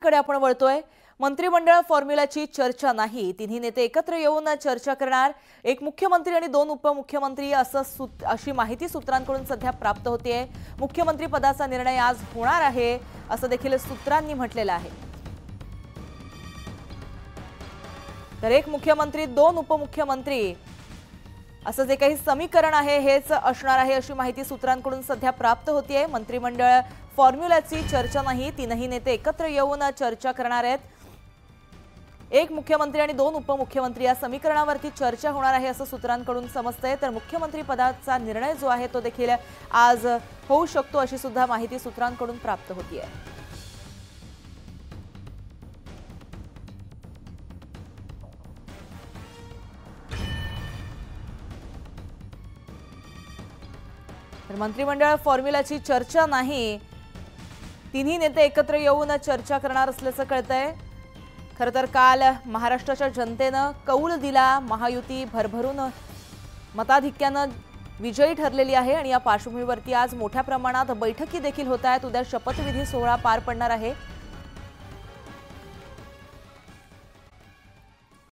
बातम्यांकडे आपण वळतोय। मंत्रिमंडळ फॉर्म्युलाची चर्चा नाही, तिन्ही नेते एकत्र येऊन चर्चा करणार। एक मुख्यमंत्री आणि दोन उपमुख्यमंत्री अशी माहिती सूत्रांकडून सध्या प्राप्त होतेय। मुख्यमंत्री पदाचा निर्णय आज होणार आहे असं देखील सूत्रांनी म्हटलेलं आहे। तर एक मुख्यमंत्री दोन उपमुख्यमंत्री असं जे काही समीकरण आहे हेच असणार आहे अशी माहिती सूत्रांकडून सध्या प्राप्त होतेय। मंत्रिमंडळ फॉर्म्युलाची चर्चा नाही, तीनही नेते एकत्र येऊन चर्चा करणार आहेत। एक मुख्यमंत्री आणि दोन उपमुख्यमंत्री या समीकरणावरती चर्चा होणार आहे असं सूत्रांकडून समजतंय। तर मुख्यमंत्री पदाचा निर्णय जो आहे तो देखील आज होऊ शकतो अशी सुद्धा माहिती सूत्रांकडून प्राप्त होतीये। तर मंत्रिमंडळ फॉर्म्युलाची चर्चा नाही, तिन्ही नेते एकत्र येऊन चर्चा करणार असल्याचं कळतंय। खरं तर काल महाराष्ट्राच्या जनतेनं कौल दिला, महायुती भरभरून मताधिक्यानं विजयी ठरलेली आहे आणि या पार्श्वभूमीवरती आज मोठ्या प्रमाणात बैठकी देखील होत आहेत। उद्या शपथविधी सोहळा पार पडणार आहे।